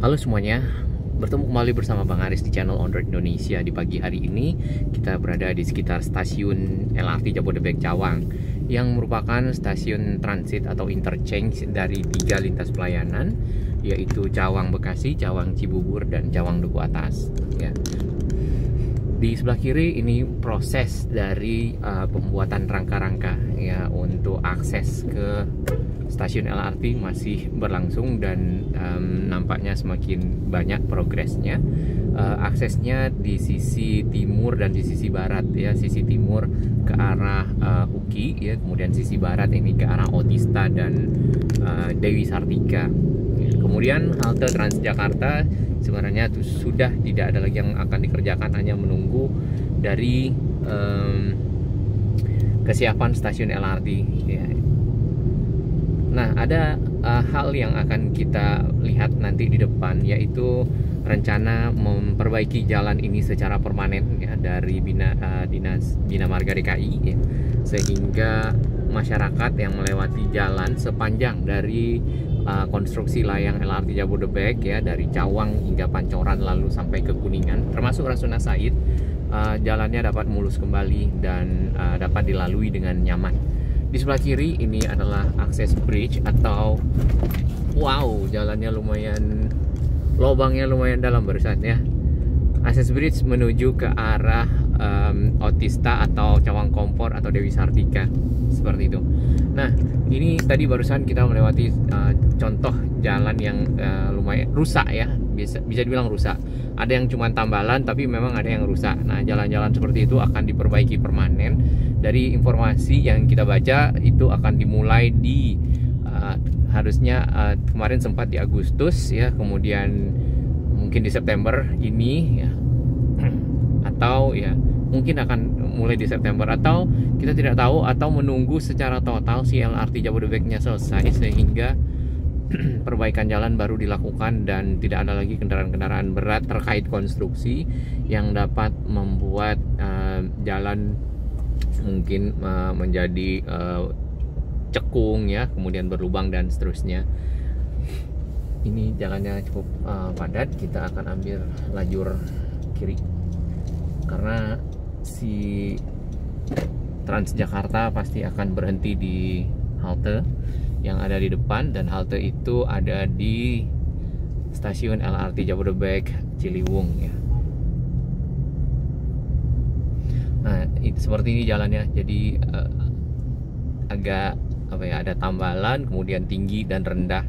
Halo semuanya, bertemu kembali bersama Bang Aris di channel On Road Indonesia. Di pagi hari ini kita berada di sekitar stasiun LRT Jabodebek Cawang, yang merupakan stasiun transit atau interchange dari 3 lintas pelayanan, yaitu Cawang Bekasi, Cawang Cibubur, dan Cawang Duku Atas ya. Di sebelah kiri ini proses dari pembuatan rangka-rangka ya untuk akses ke stasiun LRT masih berlangsung dan nampaknya semakin banyak progresnya. Aksesnya di sisi timur dan di sisi barat ya. Sisi timur ke arah UKI ya, kemudian sisi barat ini ke arah Otista dan Dewi Sartika. Kemudian halte Transjakarta sebenarnya sudah tidak ada lagi yang akan dikerjakan, hanya menunggu dari kesiapan stasiun LRT ya. Nah, ada hal yang akan kita lihat nanti di depan, yaitu rencana memperbaiki jalan ini secara permanen ya, dari Dinas Bina Marga DKI ya, sehingga masyarakat yang melewati jalan sepanjang dari konstruksi layang LRT Jabodebek ya, dari Cawang hingga Pancoran lalu sampai ke Kuningan termasuk Rasuna Said, jalannya dapat mulus kembali dan dapat dilalui dengan nyaman. Di sebelah kiri ini adalah akses bridge atau wow, jalannya lumayan, lubangnya lumayan dalam barusan ya. Akses bridge menuju ke arah Otista atau Cawang Kompor atau Dewi Sartika seperti itu. Nah, ini tadi barusan kita melewati contoh jalan yang lumayan rusak ya, bisa dibilang rusak. Ada yang cuma tambalan tapi memang ada yang rusak. Nah, jalan-jalan seperti itu akan diperbaiki permanen. Dari informasi yang kita baca itu akan dimulai di harusnya kemarin sempat di Agustus ya, kemudian mungkin di September ini ya, atau ya mungkin akan mulai di September, atau kita tidak tahu, atau menunggu secara total si LRT Jabodebeknya selesai sehingga perbaikan jalan baru dilakukan dan tidak ada lagi kendaraan-kendaraan berat terkait konstruksi yang dapat membuat jalan mungkin menjadi cekung ya, kemudian berlubang dan seterusnya. Ini jalannya cukup padat. Kita akan ambil lajur kiri karena si Transjakarta pasti akan berhenti di halte yang ada di depan, dan halte itu ada di stasiun LRT Jabodebek Ciliwung ya. Nah, seperti ini jalannya, jadi agak apa ya, ada tambalan, kemudian tinggi dan rendah.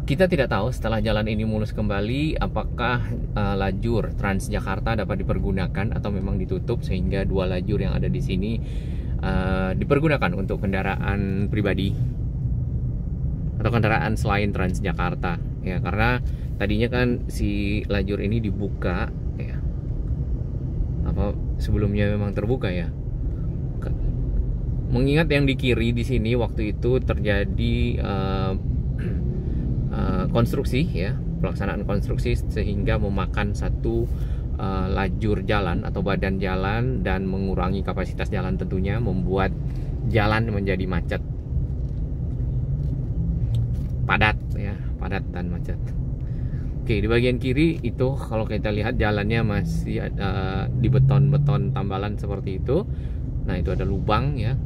Kita tidak tahu setelah jalan ini mulus kembali apakah lajur Transjakarta dapat dipergunakan atau memang ditutup sehingga 2 lajur yang ada di sini dipergunakan untuk kendaraan pribadi atau kendaraan selain Transjakarta ya, karena tadinya kan si lajur ini dibuka ya, apa sebelumnya memang terbuka ya. Mengingat yang di kiri di sini waktu itu terjadi konstruksi ya, pelaksanaan konstruksi sehingga memakan satu lajur jalan atau badan jalan dan mengurangi kapasitas jalan, tentunya membuat jalan menjadi macet, padat ya, padat dan macet. Oke, di bagian kiri itu kalau kita lihat jalannya masih di beton-beton tambalan seperti itu. Nah, itu ada lubang ya,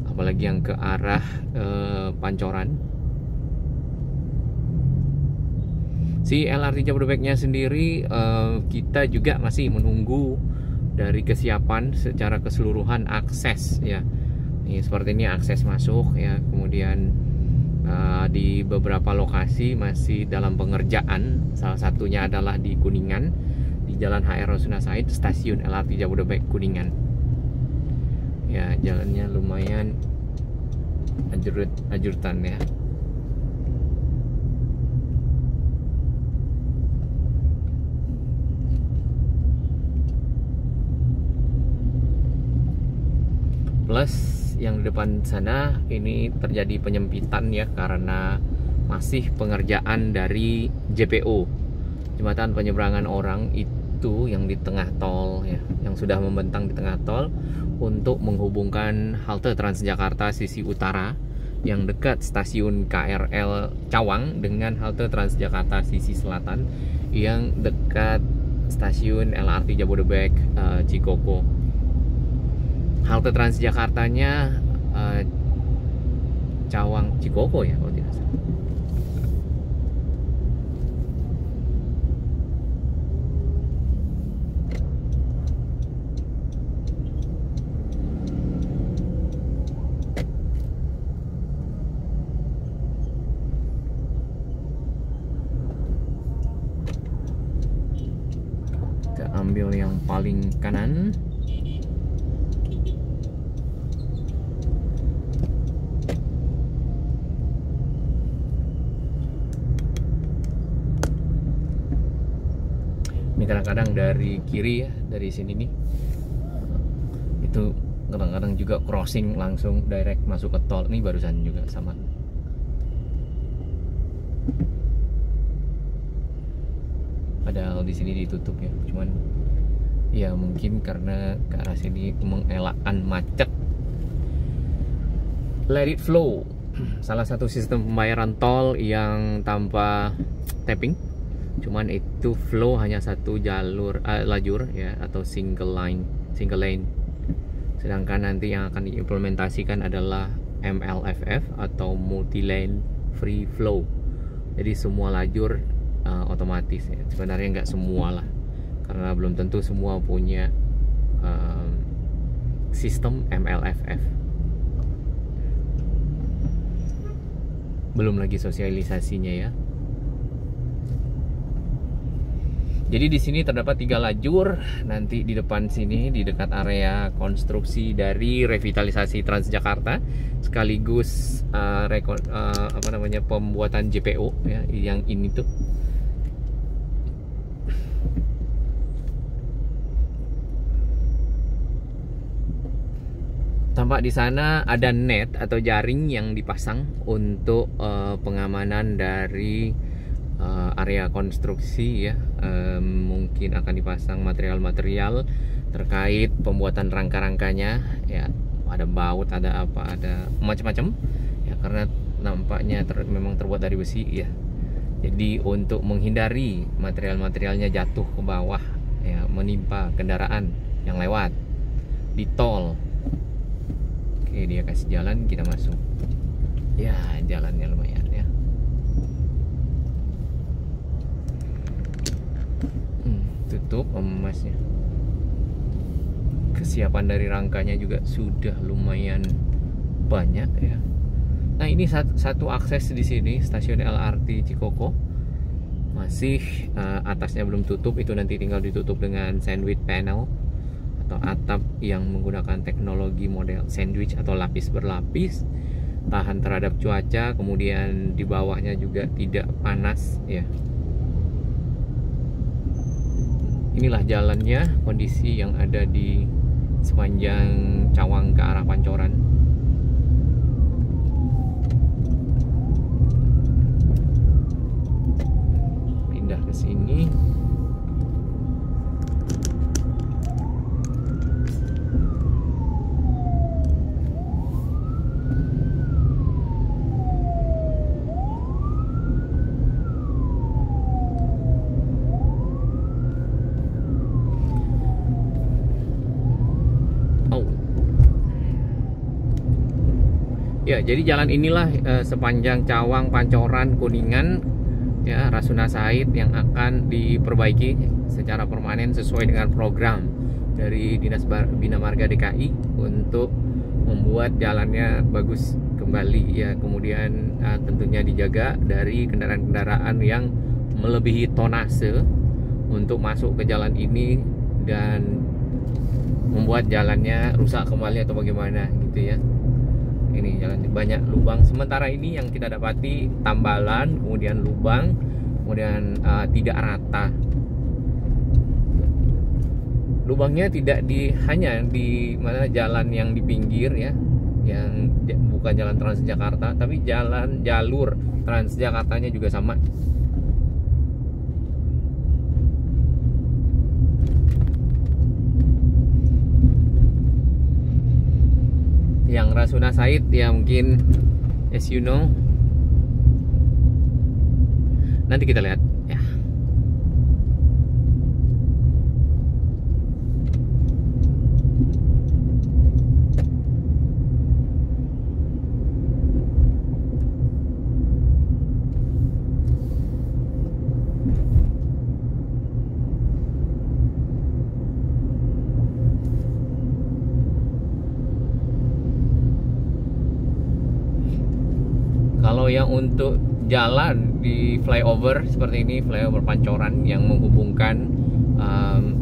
apalagi yang ke arah Pancoran. Si LRT Jabodebeknya sendiri kita juga masih menunggu dari kesiapan secara keseluruhan akses ya. Ini seperti ini akses masuk ya, kemudian di beberapa lokasi masih dalam pengerjaan. Salah satunya adalah di Kuningan, di Jalan HR Rasuna Said, stasiun LRT Jabodebek Kuningan. Ya, jalannya lumayan ajurtan ya. Plus yang di depan sana ini terjadi penyempitan ya, karena masih pengerjaan dari JPO, jembatan penyeberangan orang itu yang di tengah tol ya, yang sudah membentang di tengah tol untuk menghubungkan halte Transjakarta sisi utara yang dekat stasiun KRL Cawang dengan halte Transjakarta sisi selatan yang dekat stasiun LRT Jabodebek Cikoko. Halte Transjakartanya Cawang Cikoko ya kalau tidak salah. Kita ambil yang paling kanan. Ini kadang-kadang dari kiri ya, dari sini nih, itu kadang-kadang juga crossing langsung direct masuk ke tol. Ini barusan juga sama. Padahal di sini ditutup ya, cuman ya mungkin karena ke arah sini mengelakkan macet. Let it flow, salah satu sistem pembayaran tol yang tanpa tapping, cuman itu flow hanya satu lajur ya, atau single lane. Sedangkan nanti yang akan diimplementasikan adalah MLFF atau multi lane free flow. Jadi semua lajur otomatis ya. Sebenarnya nggak semua lah, karena belum tentu semua punya sistem MLFF. Belum lagi sosialisasinya ya. Jadi di sini terdapat 3 lajur. Nanti di depan sini di dekat area konstruksi dari revitalisasi Transjakarta, sekaligus pembuatan JPO ya, yang ini tuh. Tampak di sana ada net atau jaring yang dipasang untuk pengamanan dari area konstruksi ya. Mungkin akan dipasang material-material terkait pembuatan rangka-rangkanya ya. Ada baut, ada apa, ada macam-macam ya, karena nampaknya memang terbuat dari besi ya. Jadi untuk menghindari material-materialnya jatuh ke bawah ya, menimpa kendaraan yang lewat di tol. Oke, dia kasih jalan, kita masuk. Ya, jalannya lumayan ya. Tutup emasnya. Kesiapan dari rangkanya juga sudah lumayan banyak ya. Nah, ini satu akses di sini, stasiun LRT Cikoko. Masih atasnya belum tutup, itu nanti tinggal ditutup dengan sandwich panel atau atap yang menggunakan teknologi model sandwich atau lapis berlapis, tahan terhadap cuaca, kemudian di bawahnya juga tidak panas ya. Inilah jalannya, kondisi yang ada di sepanjang Cawang ke arah Pancoran. Pindah ke sini. Ya, jadi jalan inilah sepanjang Cawang, Pancoran, Kuningan ya, Rasuna Said yang akan diperbaiki secara permanen sesuai dengan program dari Dinas Bina Marga DKI untuk membuat jalannya bagus kembali ya. Kemudian tentunya dijaga dari kendaraan-kendaraan yang melebihi tonase untuk masuk ke jalan ini dan membuat jalannya rusak kembali atau bagaimana gitu ya. Ini jalan banyak lubang. Sementara ini yang kita dapati tambalan, kemudian lubang, kemudian tidak rata. Lubangnya tidak hanya di mana jalan yang di pinggir ya, yang bukan jalan Transjakarta, tapi jalur Transjakartanya juga sama. Yang Rasuna Said ya mungkin as you know. Nanti kita lihat ya. Kalau yang untuk jalan di flyover seperti ini, flyover Pancoran yang menghubungkan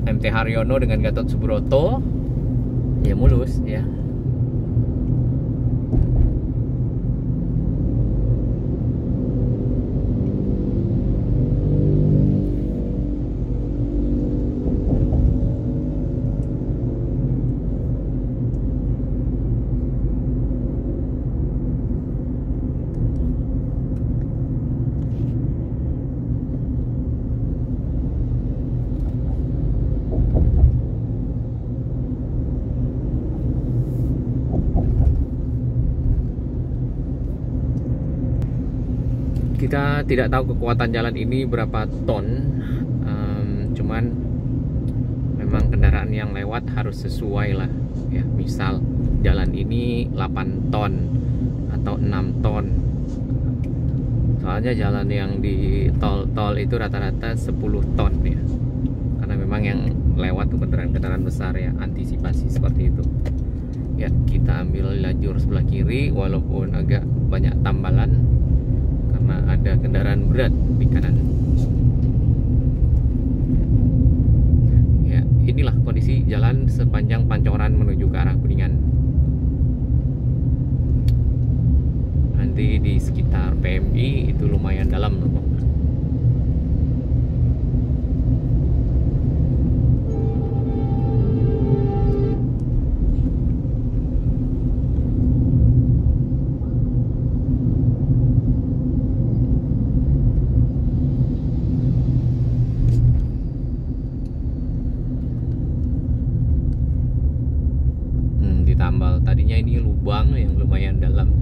MT Haryono dengan Gatot Subroto, ya mulus ya. Kita tidak tahu kekuatan jalan ini berapa ton, cuman memang kendaraan yang lewat harus sesuai lah ya. Misal jalan ini 8 ton atau 6 ton, soalnya jalan yang di tol itu rata-rata 10 ton ya, karena memang yang lewat tuh kendaraan besar ya, antisipasi seperti itu ya. Kita ambil lajur sebelah kiri walaupun agak banyak tambalan karena ada kendaraan berat di kanan. Ya, inilah kondisi jalan sepanjang Pancoran menuju ke arah Kuningan. Nanti di sekitar PMI itu lumayan dalam loh. Ditambal tadinya ini lubang yang lumayan dalam.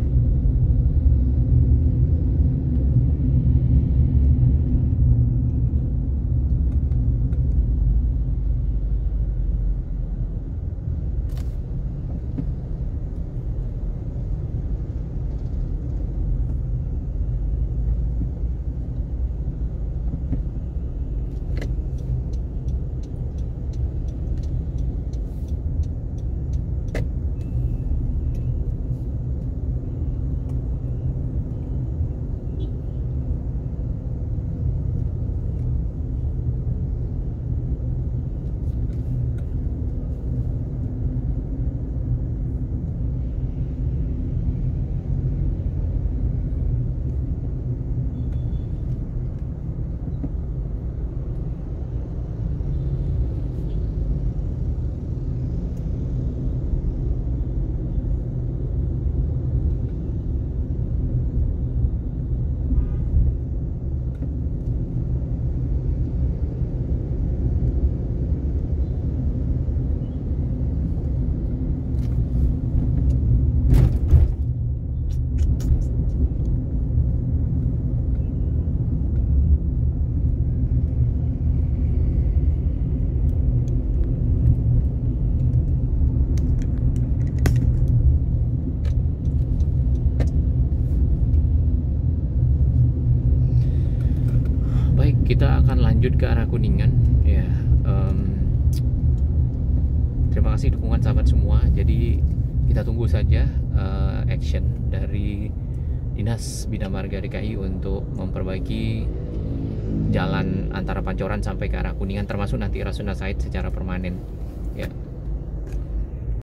Kita akan lanjut ke arah Kuningan ya. Terima kasih dukungan sahabat semua. Jadi kita tunggu saja action dari Dinas Bina Marga DKI untuk memperbaiki jalan antara Pancoran sampai ke arah Kuningan, termasuk nanti Rasuna Said secara permanen.